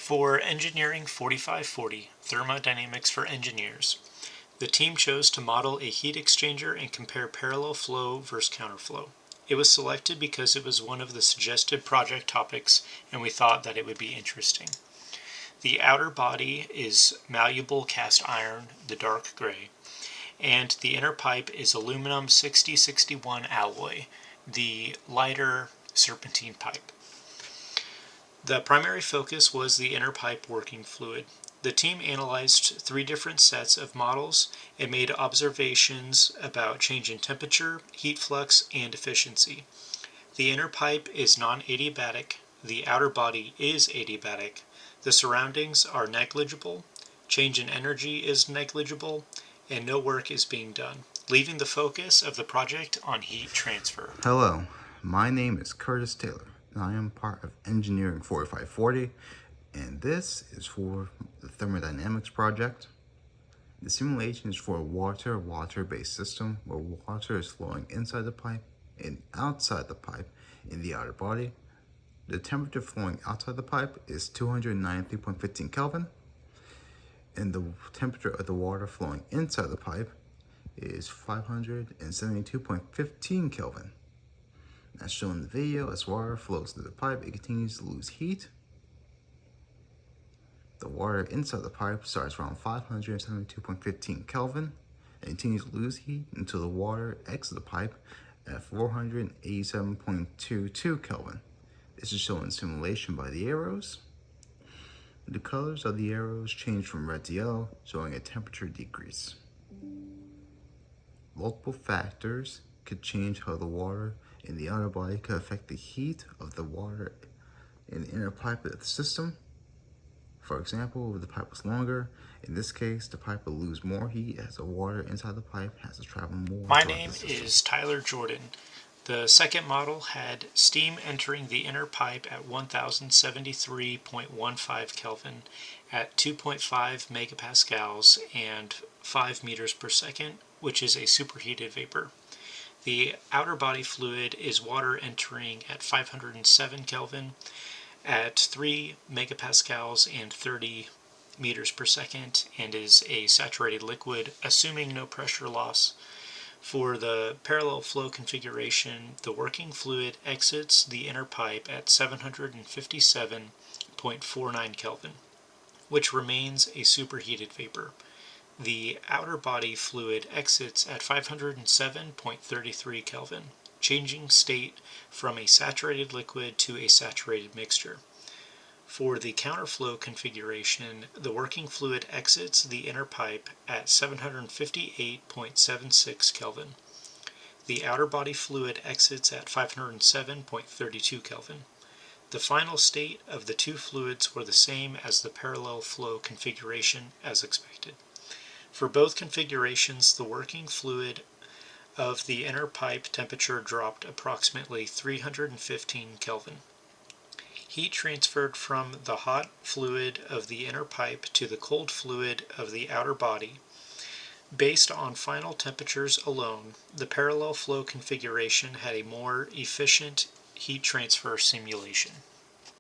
For Engineering 4540, Thermodynamics for Engineers, the team chose to model a heat exchanger and compare parallel flow versus counterflow. It was selected because it was one of the suggested project topics and we thought that it would be interesting. The outer body is malleable cast iron, the dark gray, and the inner pipe is aluminum 6061 alloy, the lighter serpentine pipe. The primary focus was the inner pipe working fluid. The team analyzed 3 different sets of models and made observations about change in temperature, heat flux, and efficiency. The inner pipe is non-adiabatic, the outer body is adiabatic, the surroundings are negligible, change in energy is negligible, and no work is being done, leaving the focus of the project on heat transfer. Hello, my name is Curtis Taylor, and I am part of Engineering 4540, and this is for the Thermodynamics project. The simulation is for a water-based system where water is flowing inside the pipe and outside the pipe in the outer body. The temperature flowing outside the pipe is 293.15 Kelvin, and the temperature of the water flowing inside the pipe is 572.15 Kelvin. As shown in the video, as water flows through the pipe, it continues to lose heat. The water inside the pipe starts around 572.15 Kelvin and continues to lose heat until the water exits the pipe at 487.22 Kelvin. This is shown in simulation by the arrows. The colors of the arrows change from red to yellow, showing a temperature decrease. Multiple factors could change how the water in the outer body could affect the heat of the water in the inner pipe of the system. For example, if the pipe was longer, in this case, the pipe will lose more heat as the water inside the pipe has to travel more. My name is Tyler Jordan. The second model had steam entering the inner pipe at 1073.15 Kelvin at 2.5 megapascals and 5 meters per second, which is a superheated vapor. The outer body fluid is water entering at 507 Kelvin at 3 megapascals and 30 meters per second and is a saturated liquid, assuming no pressure loss. For the parallel flow configuration, the working fluid exits the inner pipe at 757.49 Kelvin, which remains a superheated vapor. The outer body fluid exits at 507.33 Kelvin, changing state from a saturated liquid to a saturated mixture. For the counterflow configuration, the working fluid exits the inner pipe at 758.76 Kelvin. The outer body fluid exits at 507.32 Kelvin. The final state of the 2 fluids were the same as the parallel flow configuration as expected. For both configurations, the working fluid of the inner pipe temperature dropped approximately 315 Kelvin. Heat transferred from the hot fluid of the inner pipe to the cold fluid of the outer body. Based on final temperatures alone, the parallel flow configuration had a more efficient heat transfer simulation.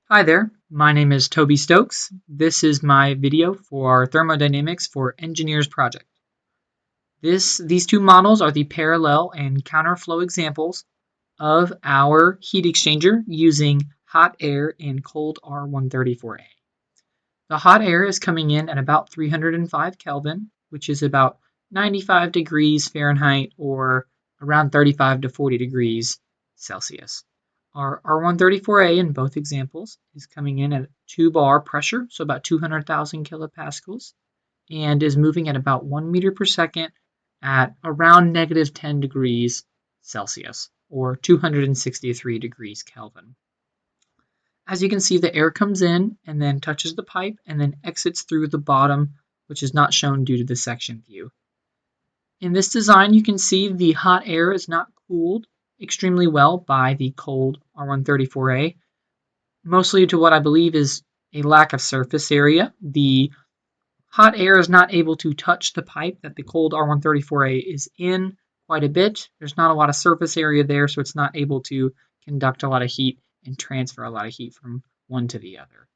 Hi there, my name is Toby Stokes. This is my video for our Thermodynamics for Engineers project. These 2 models are the parallel and counterflow examples of our heat exchanger using hot air and cold R134a. The hot air is coming in at about 305 Kelvin, which is about 95 degrees Fahrenheit or around 35 to 40 degrees Celsius. Our R134a in both examples is coming in at 2 bar pressure, so about 200,000 kilopascals, and is moving at about 1 meter per second at around negative 10 degrees Celsius, or 263 degrees Kelvin. As you can see, the air comes in and then touches the pipe and then exits through the bottom, which is not shown due to the section view. In this design, you can see the hot air is not cooled extremely well by the cold R134a, mostly due to what I believe is a lack of surface area. The hot air is not able to touch the pipe that the cold R134a is in quite a bit. There's not a lot of surface area there, so it's not able to conduct a lot of heat and transfer a lot of heat from one to the other.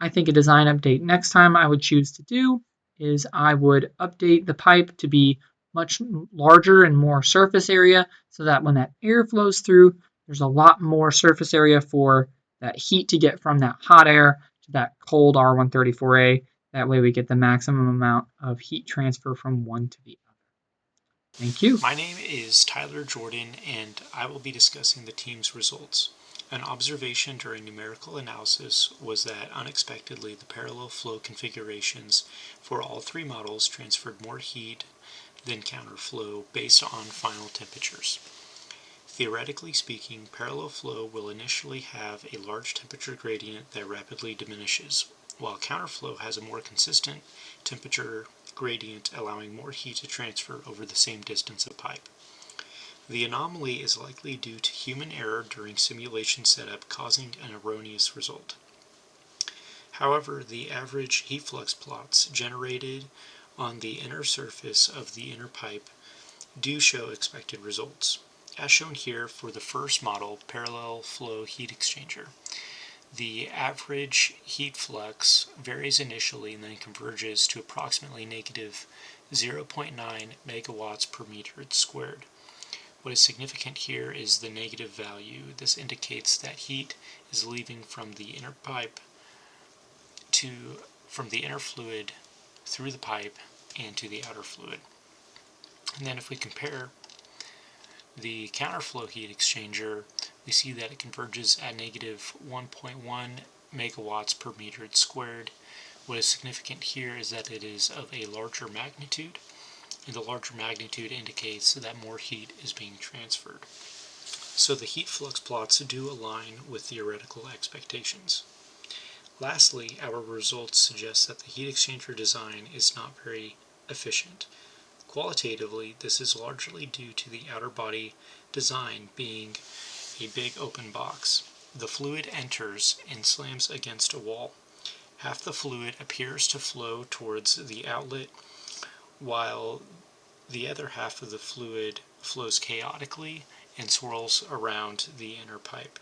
I think a design update next time I would choose to do is I would update the pipe to be much larger and more surface area so that when that air flows through, there's a lot more surface area for that heat to get from that hot air to that cold R134A. That way we get the maximum amount of heat transfer from one to the other. Thank you. My name is Tyler Jordan, and I will be discussing the team's results. An observation during numerical analysis was that unexpectedly the parallel flow configurations for all three models transferred more heat than counterflow based on final temperatures. Theoretically speaking, parallel flow will initially have a large temperature gradient that rapidly diminishes, while counterflow has a more consistent temperature gradient allowing more heat to transfer over the same distance of pipe. The anomaly is likely due to human error during simulation setup causing an erroneous result. However, the average heat flux plots generated on the inner surface of the inner pipe do show expected results. As shown here for the first model, parallel flow heat exchanger, the average heat flux varies initially and then converges to approximately negative 0.9 megawatts per meter squared. What is significant here is the negative value. This indicates that heat is leaving from the inner pipe from the inner fluid through the pipe and to the outer fluid. And then if we compare the counterflow heat exchanger, we see that it converges at negative 1.1 megawatts per meter squared. What is significant here is that it is of a larger magnitude, and the larger magnitude indicates that more heat is being transferred. So the heat flux plots do align with theoretical expectations. Lastly, our results suggest that the heat exchanger design is not very efficient. Qualitatively, this is largely due to the outer body design being a big open box. The fluid enters and slams against a wall. Half the fluid appears to flow towards the outlet, while the other half of the fluid flows chaotically and swirls around the inner pipe.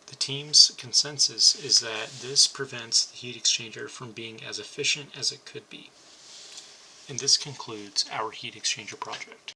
The team's consensus is that this prevents the heat exchanger from being as efficient as it could be. And this concludes our heat exchanger project.